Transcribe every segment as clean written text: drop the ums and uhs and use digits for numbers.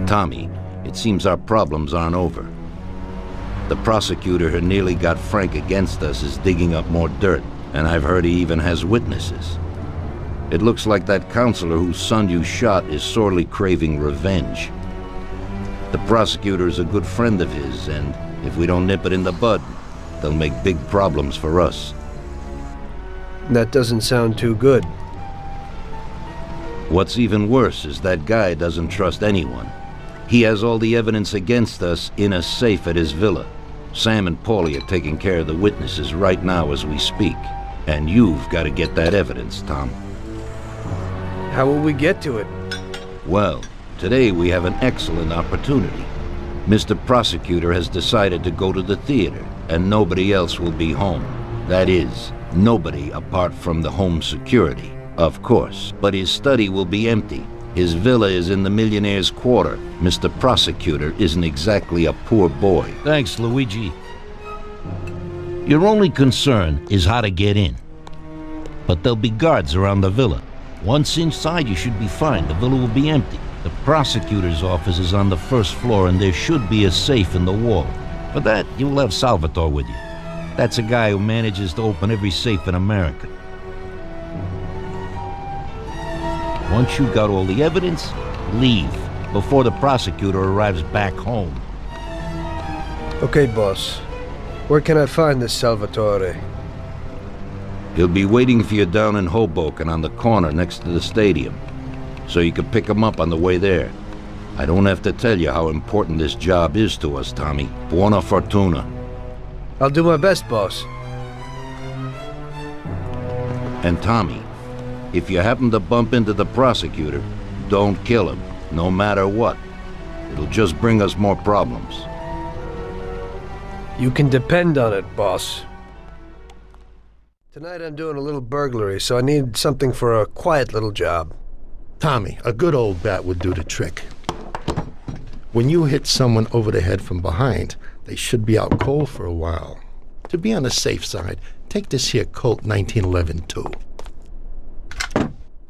Tommy, it seems our problems aren't over. The prosecutor who nearly got Frank against us is digging up more dirt, and I've heard he even has witnesses. It looks like that counselor whose son you shot is sorely craving revenge. The prosecutor is a good friend of his, and if we don't nip it in the bud, they'll make big problems for us. That doesn't sound too good. What's even worse is that guy doesn't trust anyone. He has all the evidence against us in a safe at his villa. Sam and Paulie are taking care of the witnesses right now as we speak. And you've got to get that evidence, Tom. How will we get to it? Well, today we have an excellent opportunity. Mr. Prosecutor has decided to go to the theater, and nobody else will be home. That is, nobody apart from the home security, of course. But his study will be empty. His villa is in the Millionaire's Quarter. Mr. Prosecutor isn't exactly a poor boy. Thanks, Luigi. Your only concern is how to get in. But there'll be guards around the villa. Once inside, you should be fine. The villa will be empty. The prosecutor's office is on the first floor, and there should be a safe in the wall. For that, you'll have Salvatore with you. That's a guy who manages to open every safe in America. Once you've got all the evidence, leave before the prosecutor arrives back home. Okay, boss. Where can I find this Salvatore? He'll be waiting for you down in Hoboken on the corner next to the stadium, so you can pick him up on the way there. I don't have to tell you how important this job is to us, Tommy. Buona fortuna. I'll do my best, boss. And Tommy, if you happen to bump into the prosecutor, don't kill him, no matter what. It'll just bring us more problems. You can depend on it, boss. Tonight I'm doing a little burglary, so I need something for a quiet little job. Tommy, a good old bat would do the trick. When you hit someone over the head from behind, they should be out cold for a while. To be on the safe side, take this here Colt 1911 too.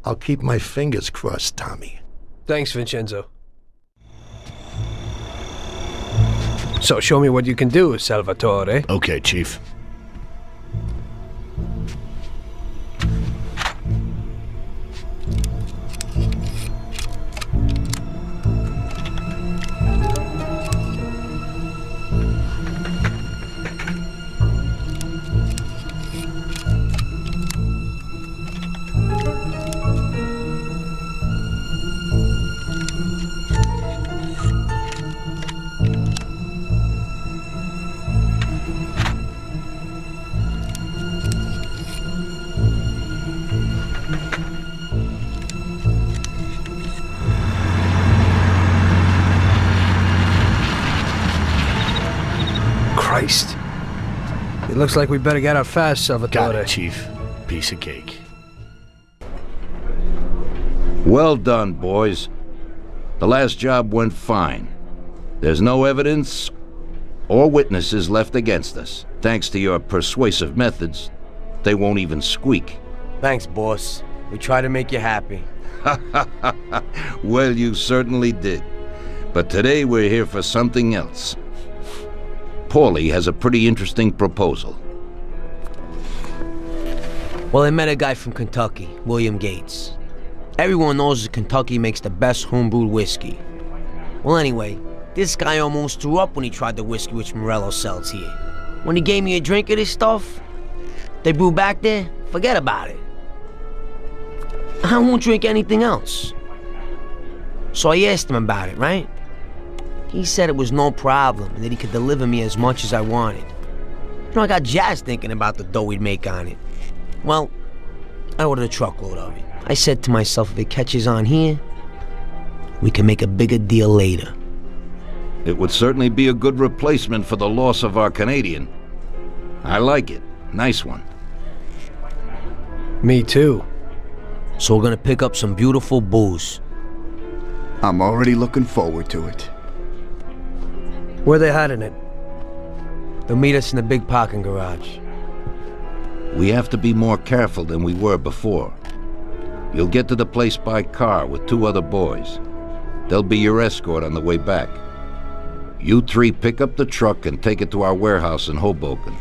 I'll keep my fingers crossed, Tommy. Thanks, Vincenzo. So show me what you can do, Salvatore. Okay, Chief. Christ. It looks like we better get out fast, Salvatore. Got it, Chief. Piece of cake. Well done, boys. The last job went fine. There's no evidence or witnesses left against us. Thanks to your persuasive methods, they won't even squeak. Thanks, boss. We try to make you happy. Well, you certainly did. But today we're here for something else. Paulie has a pretty interesting proposal. Well, I met a guy from Kentucky, William Gates. Everyone knows that Kentucky makes the best homebrewed whiskey. Well, anyway, this guy almost threw up when he tried the whiskey which Morello sells here. When he gave me a drink of this stuff they brew back there, forget about it. I won't drink anything else. So I asked him about it, right? He said it was no problem and that he could deliver me as much as I wanted. You know, I got jazzed thinking about the dough we'd make on it. Well, I ordered a truckload of it. I said to myself, if it catches on here, we can make a bigger deal later. It would certainly be a good replacement for the loss of our Canadian. I like it. Nice one. Me too. So we're gonna pick up some beautiful booze. I'm already looking forward to it. Where they hiding it? They'll meet us in the big parking garage. We have to be more careful than we were before. You'll get to the place by car with 2 other boys. They'll be your escort on the way back. You three pick up the truck and take it to our warehouse in Hoboken.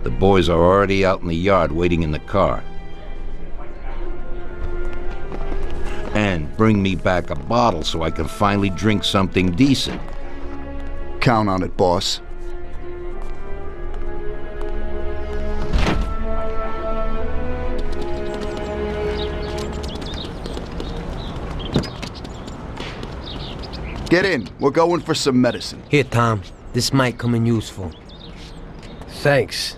The boys are already out in the yard waiting in the car. And bring me back a bottle so I can finally drink something decent. Count on it, boss. Get in. We're going for some medicine. Here, Tom. This might come in useful. Thanks.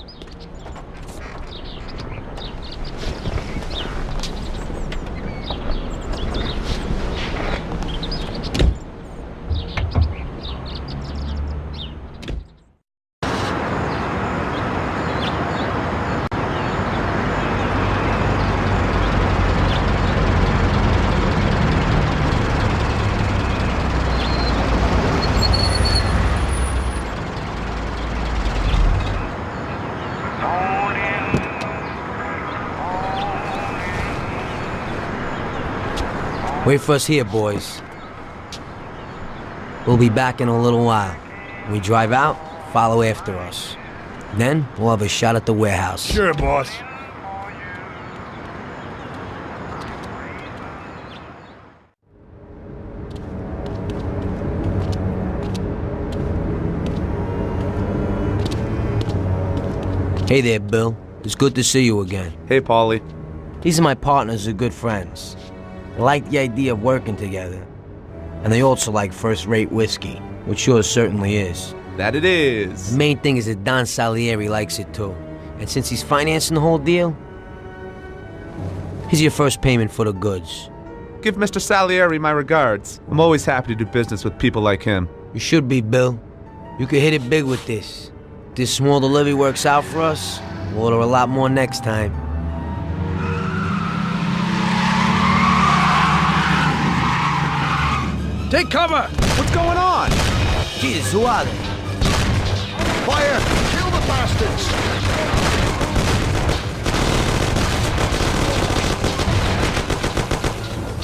Wait for us here, boys. We'll be back in a little while. When we drive out, follow after us. Then, we'll have a shot at the warehouse. Sure, boss. Hey there, Bill. It's good to see you again. Hey, Paulie. These are my partners who are good friends. They like the idea of working together. And they also like first-rate whiskey, which yours certainly is. That it is. The main thing is that Don Salieri likes it too. And since he's financing the whole deal, here's your first payment for the goods. Give Mr. Salieri my regards. I'm always happy to do business with people like him. You should be, Bill. You could hit it big with this. If this small delivery works out for us, we'll order a lot more next time. Take cover! What's going on? Jesus, who are they? Fire! Kill the bastards!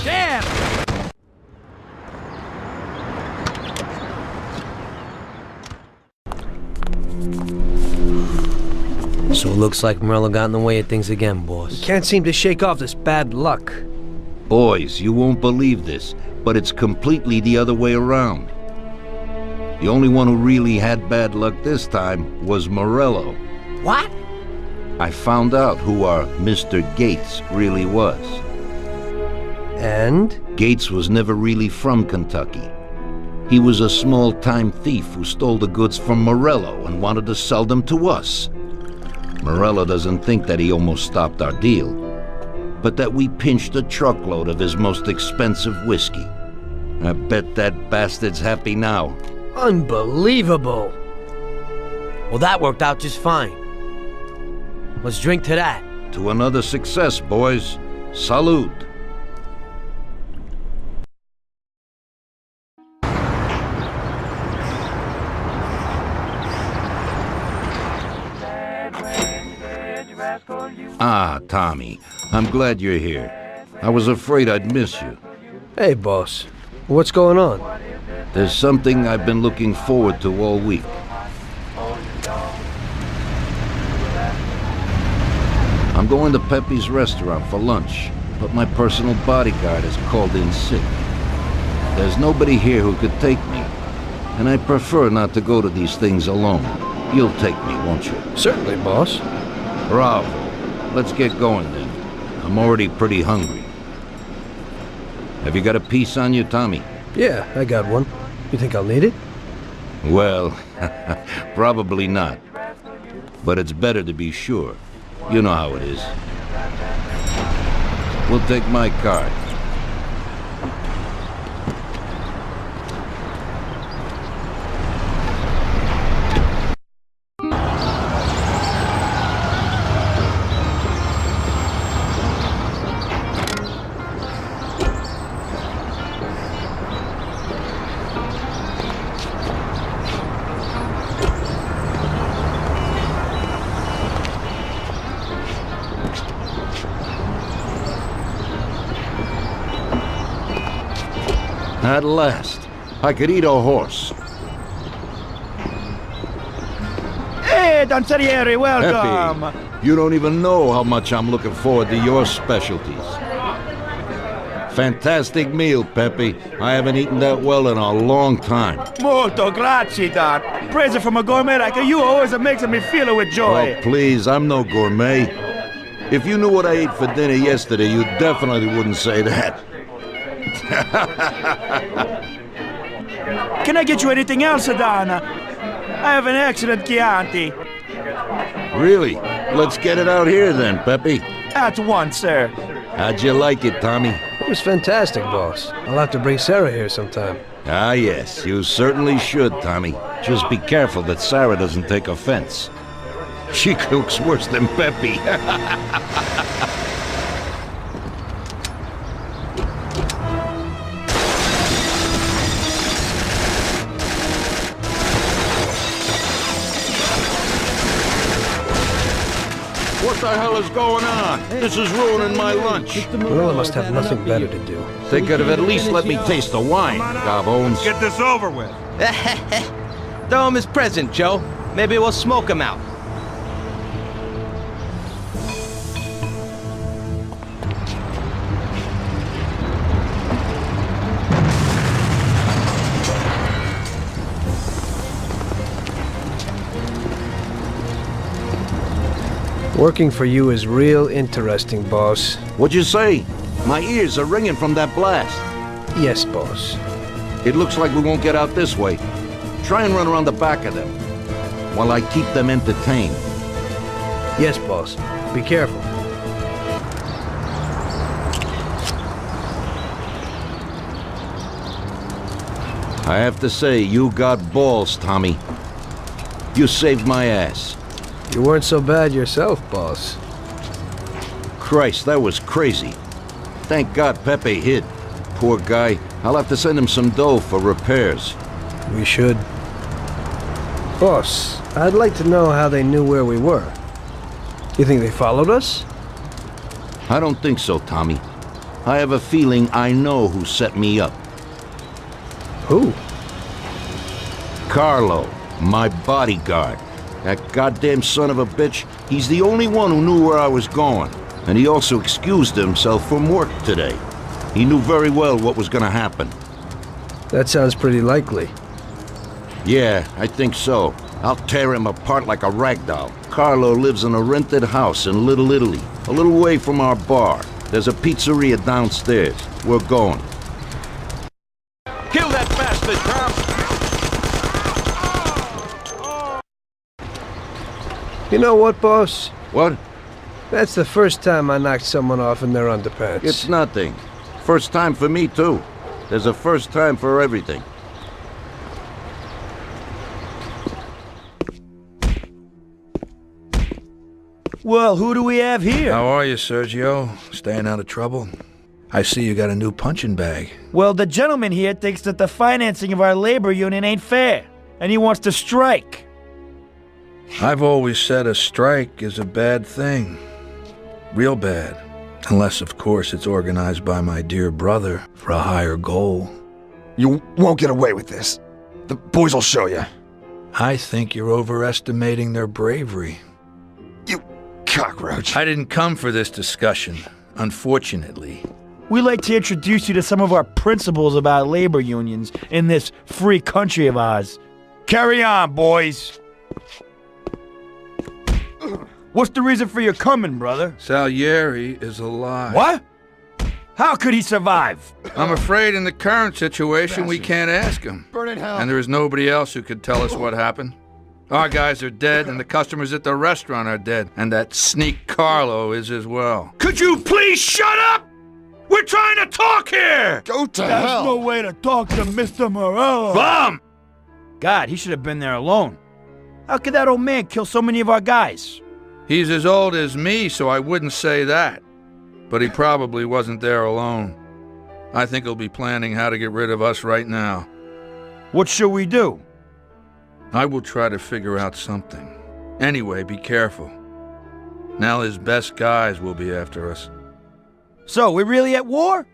Damn! So it looks like Morello got in the way of things again, boss. Can't seem to shake off this bad luck. Boys, you won't believe this, but it's completely the other way around. The only one who really had bad luck this time was Morello. What? I found out who our Mr. Gates really was. And? Gates was never really from Kentucky. He was a small-time thief who stole the goods from Morello and wanted to sell them to us. Morello doesn't think that he almost stopped our deal, but that we pinched a truckload of his most expensive whiskey. I bet that bastard's happy now. Unbelievable! Well, that worked out just fine. Let's drink to that. To another success, boys. Salute. Ah, Tommy. I'm glad you're here. I was afraid I'd miss you. Hey, boss. What's going on? There's something I've been looking forward to all week. I'm going to Pepe's restaurant for lunch, but my personal bodyguard is called in sick. There's nobody here who could take me, and I prefer not to go to these things alone. You'll take me, won't you? Certainly, boss. Bravo. Let's get going then. I'm already pretty hungry. Have you got a piece on you, Tommy? Yeah, I got one. You think I'll need it? Well, probably not. But it's better to be sure. You know how it is. We'll take my card. At last. I could eat a horse. Hey, Danzerieri, welcome! Pepe, you don't even know how much I'm looking forward to your specialties. Fantastic meal, Pepe. I haven't eaten that well in a long time. Molto grazie, Don. Praise from a gourmet like you always makes me feel with joy. Oh, please, I'm no gourmet. If you knew what I ate for dinner yesterday, you definitely wouldn't say that. Can I get you anything else, Don? I have an excellent Chianti. Really? Let's get it out here then, Pepe. At once, sir. How'd you like it, Tommy? It was fantastic, boss. I'll have to bring Sarah here sometime. Ah, yes, you certainly should, Tommy. Just be careful that Sarah doesn't take offense. She cooks worse than Pepe. What the hell is going on? This is ruining my lunch. Marilla must have nothing better to do. They could have at least let me taste the wine, Gobbones. Get this over with. Throw him his present, Joe. Maybe we'll smoke him out. Working for you is real interesting, boss. What'd you say? My ears are ringing from that blast. Yes, boss. It looks like we won't get out this way. Try and run around the back of them, while I keep them entertained. Yes, boss. Be careful. I have to say, you got balls, Tommy. You saved my ass. You weren't so bad yourself, boss. Christ, that was crazy. Thank God Pepe hid. Poor guy. I'll have to send him some dough for repairs. We should. Boss, I'd like to know how they knew where we were. You think they followed us? I don't think so, Tommy. I have a feeling I know who set me up. Who? Carlo, my bodyguard. That goddamn son of a bitch, he's the only one who knew where I was going. And he also excused himself from work today. He knew very well what was gonna happen. That sounds pretty likely. Yeah, I think so. I'll tear him apart like a rag doll. Carlo lives in a rented house in Little Italy, a little way from our bar. There's a pizzeria downstairs. We're going. Kill that bastard, Tom! You know what, boss? What? That's the first time I knocked someone off in their underpants. It's nothing. First time for me, too. There's a first time for everything. Well, who do we have here? How are you, Sergio? Staying out of trouble? I see you got a new punching bag. Well, the gentleman here thinks that the financing of our labor union ain't fair, and he wants to strike. I've always said a strike is a bad thing. Real bad. Unless, of course, it's organized by my dear brother for a higher goal. You won't get away with this. The boys will show you. I think you're overestimating their bravery. You cockroach. I didn't come for this discussion, unfortunately. We'd like to introduce you to some of our principles about labor unions in this free country of ours. Carry on, boys. What's the reason for your coming, brother? Salieri is alive. What? How could he survive? I'm afraid in the current situation we can't ask him. Burn in hell. And there is nobody else who could tell us what happened. Our guys are dead, and the customers at the restaurant are dead. And that sneak Carlo is as well. Could you please shut up? We're trying to talk here! Go to There's hell. no way to talk to Mr. Morello. Bum! God, he should have been there alone. How could that old man kill so many of our guys? He's as old as me, so I wouldn't say that. But he probably wasn't there alone. I think he'll be planning how to get rid of us right now. What should we do? I will try to figure out something. Anyway, be careful. Now his best guys will be after us. So, we're really at war?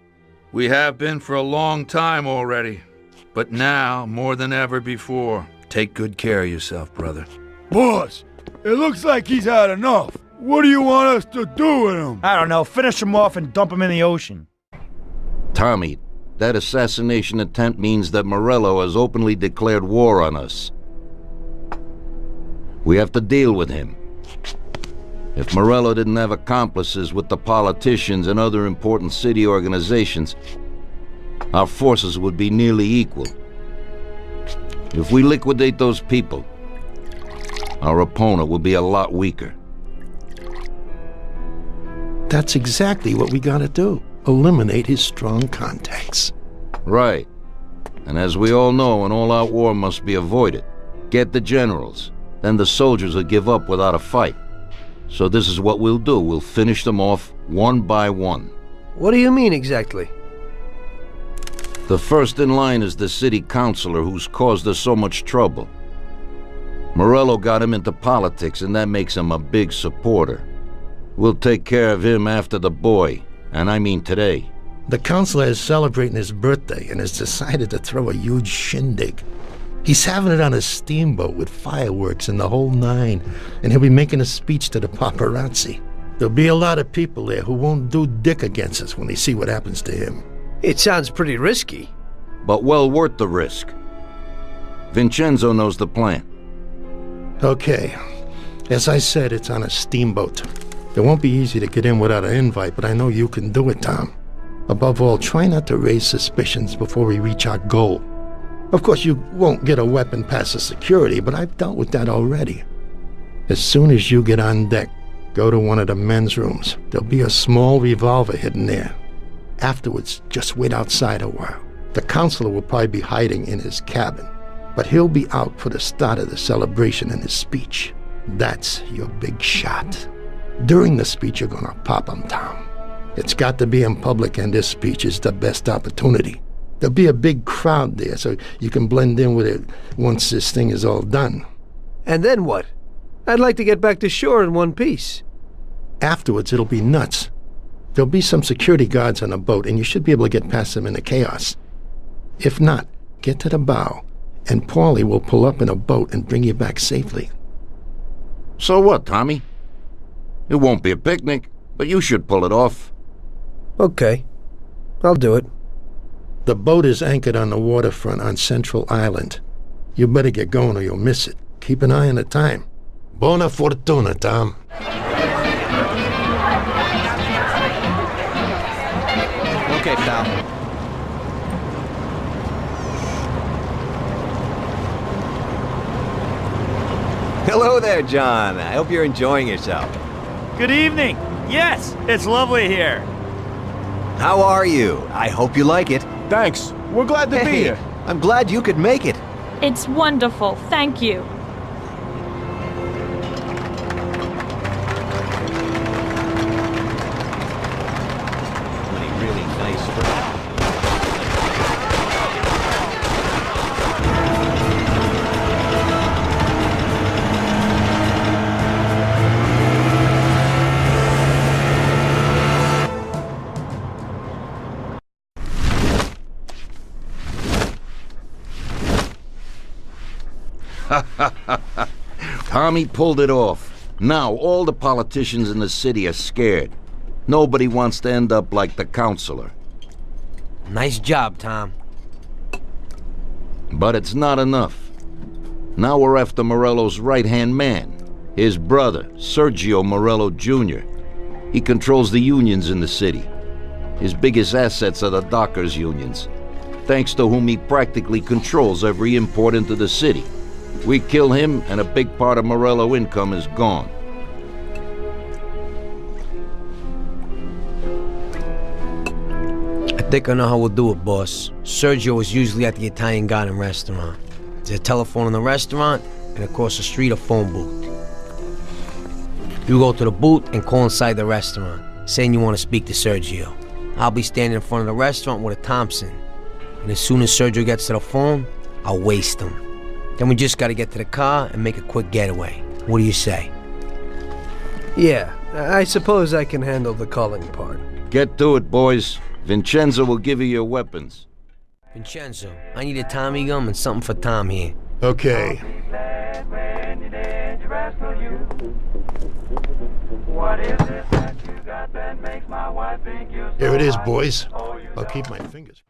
We have been for a long time already. But now, more than ever before, take good care of yourself, brother. Boss, it looks like he's had enough. What do you want us to do with him? I don't know. Finish him off and dump him in the ocean. Tommy, that assassination attempt means that Morello has openly declared war on us. We have to deal with him. If Morello didn't have accomplices with the politicians and other important city organizations, our forces would be nearly equal. If we liquidate those people, our opponent will be a lot weaker. That's exactly what we gotta do. Eliminate his strong contacts. Right. And as we all know, an all-out war must be avoided. Get the generals. Then the soldiers will give up without a fight. So this is what we'll do. We'll finish them off one by one. What do you mean exactly? The first in line is the city councilor who's caused us so much trouble. Morello got him into politics, and that makes him a big supporter. We'll take care of him after the boy, and I mean today. The councilor is celebrating his birthday and has decided to throw a huge shindig. He's having it on a steamboat with fireworks and the whole nine, and he'll be making a speech to the paparazzi. There'll be a lot of people there who won't do dick against us when they see what happens to him. It sounds pretty risky. But well worth the risk. Vincenzo knows the plan. Okay. As I said, it's on a steamboat. It won't be easy to get in without an invite, but I know you can do it, Tom. Above all, try not to raise suspicions before we reach our goal. Of course, you won't get a weapon past the security, but I've dealt with that already. As soon as you get on deck, go to one of the men's rooms. There'll be a small revolver hidden there. Afterwards, just wait outside a while. The counselor will probably be hiding in his cabin, but he'll be out for the start of the celebration and his speech. That's your big shot. During the speech, you're gonna pop him, Tom. It's got to be in public, and this speech is the best opportunity. There'll be a big crowd there, so you can blend in with it once this thing is all done. And then what? I'd like to get back to shore in one piece. Afterwards, it'll be nuts. There'll be some security guards on a boat, and you should be able to get past them in the chaos. If not, get to the bow, and Paulie will pull up in a boat and bring you back safely. So what, Tommy? It won't be a picnic, but you should pull it off. Okay. I'll do it. The boat is anchored on the waterfront on Central Island. You better get going or you'll miss it. Keep an eye on the time. Buona fortuna, Tom. Okay, pal. Hello there, John. I hope you're enjoying yourself. Good evening. Yes, it's lovely here. How are you? I hope you like it. Thanks. We're glad to be here. I'm glad you could make it. It's wonderful. Thank you. Really nice friend. Tommy pulled it off. Now all the politicians in the city are scared. Nobody wants to end up like the counselor. Nice job, Tom. But it's not enough. Now we're after Morello's right-hand man, his brother, Sergio Morello Jr. He controls the unions in the city. His biggest assets are the dockers' unions, thanks to whom he practically controls every import into the city. We kill him, and a big part of Morello income is gone. I think I know how we'll do it, boss. Sergio is usually at the Italian Garden restaurant. There's a telephone in the restaurant, and across the street a phone booth. You go to the booth and call inside the restaurant, saying you want to speak to Sergio. I'll be standing in front of the restaurant with a Thompson, and as soon as Sergio gets to the phone, I'll waste him. Then we just gotta get to the car and make a quick getaway. What do you say? Yeah, I suppose I can handle the calling part. Get to it, boys. Vincenzo will give you your weapons. Vincenzo, I need a Tommy gun and something for Tom here. Okay. Here it is, boys. I'll keep my fingers.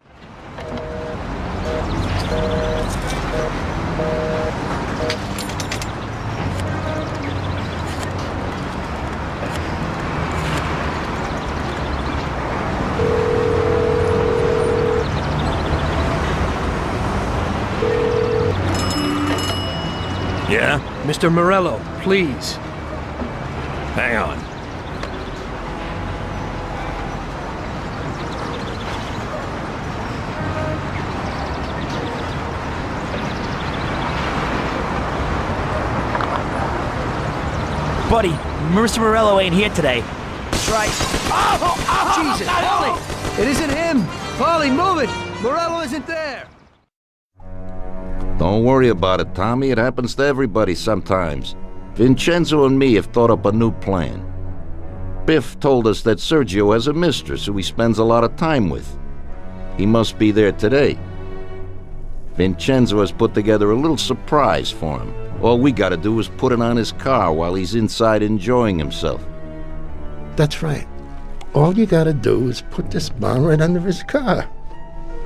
Yeah? Mr. Morello, please. Hang on. Buddy, Mr. Morello ain't here today. That's right. Jesus, Paulie! It isn't him! Paulie, move it! Morello isn't there! Don't worry about it, Tommy. It happens to everybody sometimes. Vincenzo and me have thought up a new plan. Biff told us that Sergio has a mistress who he spends a lot of time with. He must be there today. Vincenzo has put together a little surprise for him. All we gotta do is put it on his car while he's inside enjoying himself. That's right. All you gotta do is put this bomb right under his car.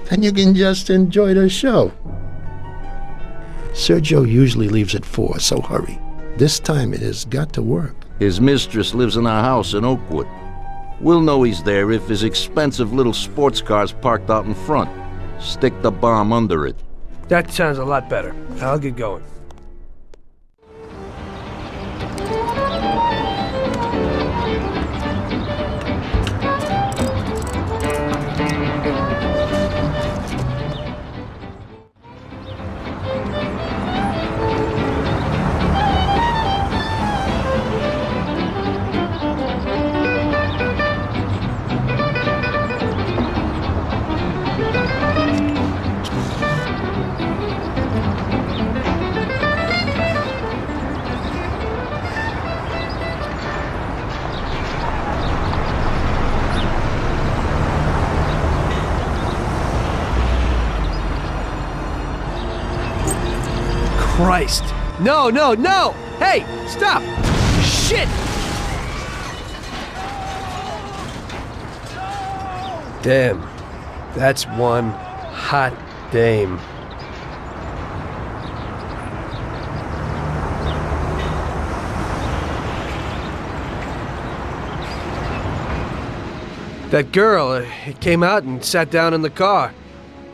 Then you can just enjoy the show. Sergio usually leaves at 4, so hurry. This time it has got to work. His mistress lives in our house in Oakwood. We'll know he's there if his expensive little sports car's parked out in front. Stick the bomb under it. That sounds a lot better. I'll get going. Christ! No, no, no! Hey, stop! Shit! Damn, that's one hot dame. That girl came out and sat down in the car.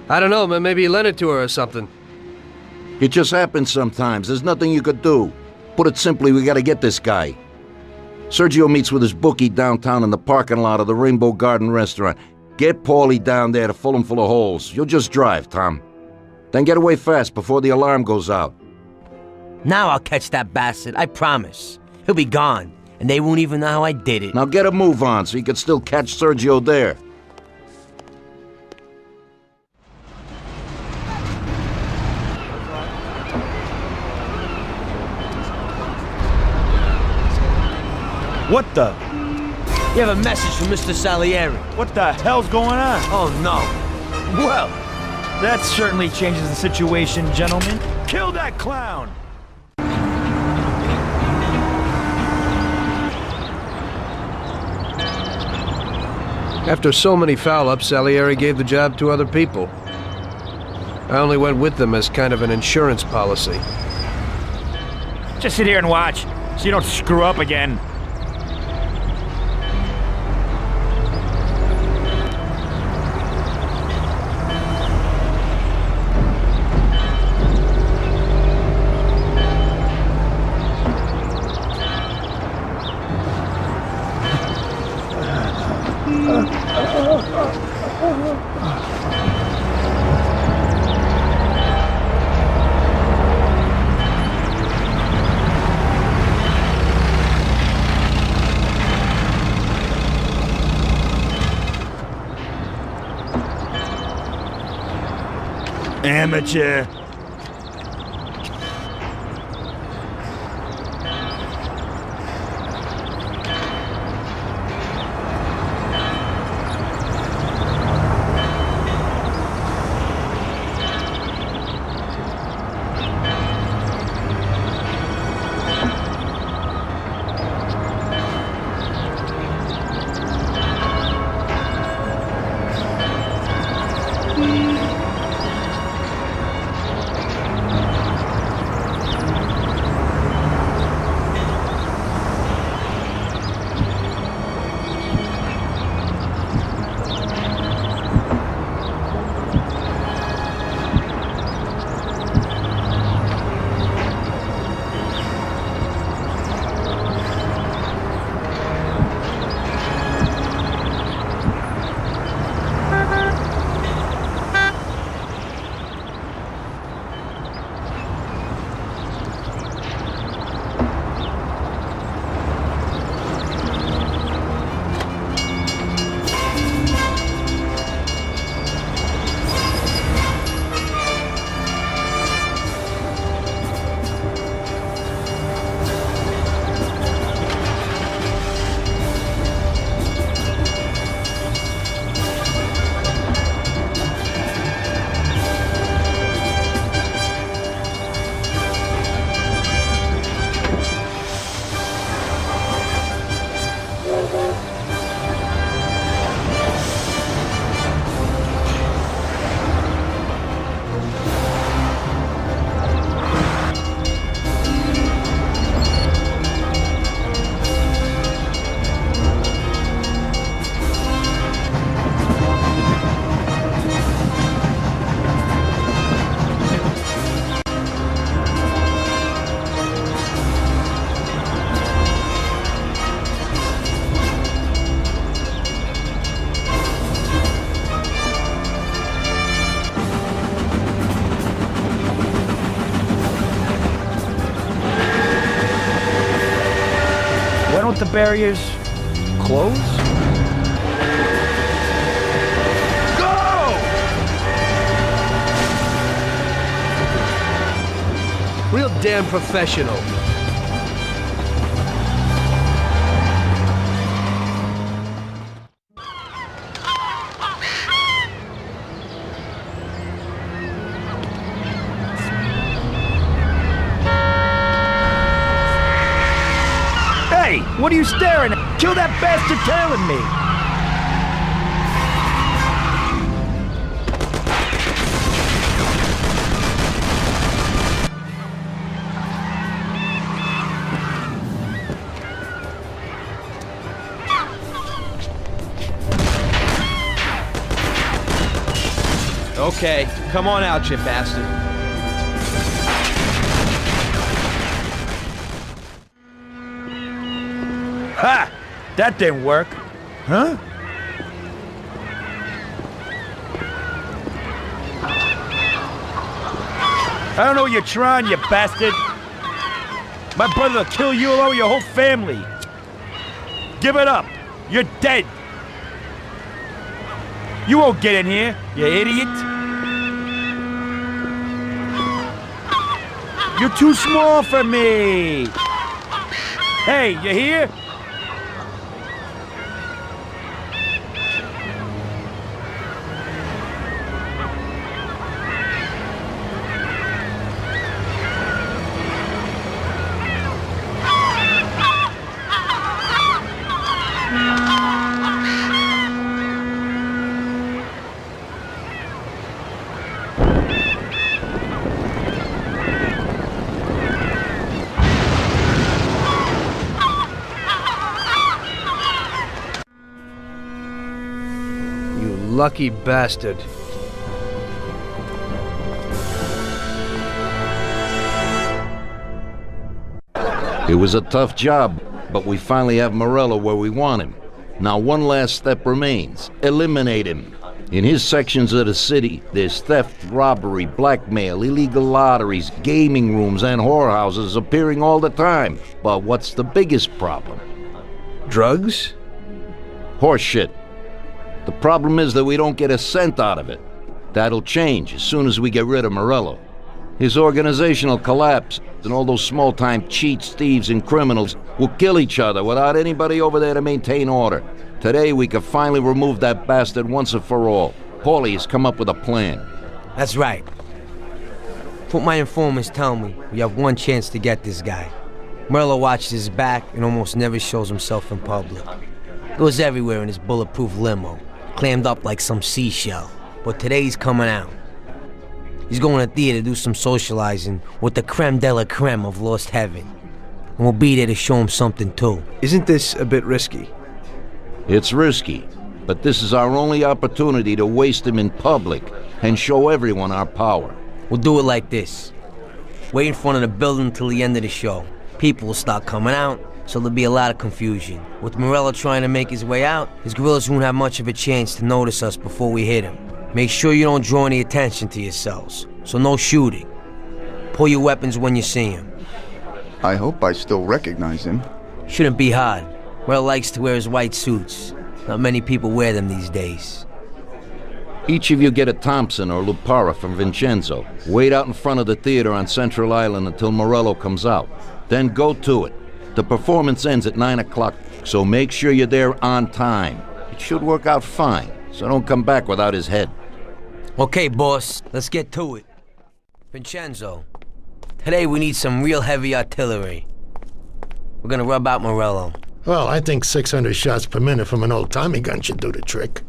I don't know, maybe he lent it to her or something. It just happens sometimes. There's nothing you could do. Put it simply, we gotta get this guy. Sergio meets with his bookie downtown in the parking lot of the Rainbow Garden restaurant. Get Paulie down there to fill him full of holes. You'll just drive, Tom. Then get away fast before the alarm goes out. Now I'll catch that bastard, I promise. He'll be gone, and they won't even know how I did it. Now get a move on so you can still catch Sergio there. What the? You have a message from Mr. Salieri. What the hell's going on? Oh, no. Well, that certainly changes the situation, gentlemen. Kill that clown! After so many foul-ups, Salieri gave the job to other people. I only went with them as kind of an insurance policy. Just sit here and watch, so you don't screw up again. Amateur. areas closed? Real damn professional. Hey, what are you staring at? Kill that bastard tailing me! Okay, come on out, you bastard. Ha! That didn't work. Huh? I don't know what you're trying, you bastard. My brother will kill you along with your whole family. Give it up. You're dead. You won't get in here, you idiot. You're too small for me. Hey, you here? Lucky bastard. It was a tough job, but we finally have Morello where we want him. Now one last step remains. Eliminate him. In his sections of the city, there's theft, robbery, blackmail, illegal lotteries, gaming rooms, and whorehouses appearing all the time. But what's the biggest problem? Drugs? Horse shit. The problem is that we don't get a cent out of it. That'll change as soon as we get rid of Morello. His organization will collapse, and all those small-time cheats, thieves, and criminals will kill each other without anybody over there to maintain order. Today, we can finally remove that bastard once and for all. Paulie has come up with a plan. That's right. What my informants tell me, we have one chance to get this guy. Morello watches his back and almost never shows himself in public. Goes everywhere in his bulletproof limo, clammed up like some seashell. But today he's coming out. He's going to theater to do some socializing with the creme de la creme of Lost Heaven. And we'll be there to show him something too. Isn't this a bit risky? It's risky, but this is our only opportunity to waste him in public and show everyone our power. We'll do it like this. Wait in front of the building till the end of the show. People will start coming out, so there'll be a lot of confusion. With Morello trying to make his way out, his guerrillas won't have much of a chance to notice us before we hit him. Make sure you don't draw any attention to yourselves, so no shooting. Pull your weapons when you see him. I hope I still recognize him. Shouldn't be hard. Morello likes to wear his white suits. Not many people wear them these days. Each of you get a Thompson or Lupara from Vincenzo. Wait out in front of the theater on Central Island until Morello comes out. Then go to it. The performance ends at 9 o'clock, so make sure you're there on time. It should work out fine, so don't come back without his head. Okay, boss, let's get to it. Vincenzo, today we need some real heavy artillery. We're gonna rub out Morello. Well, I think 600 shots per minute from an old Tommy gun should do the trick.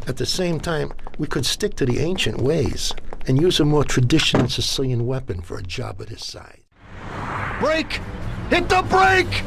At the same time, we could stick to the ancient ways and use a more traditional Sicilian weapon for a job of this size. Brake! Hit the brake!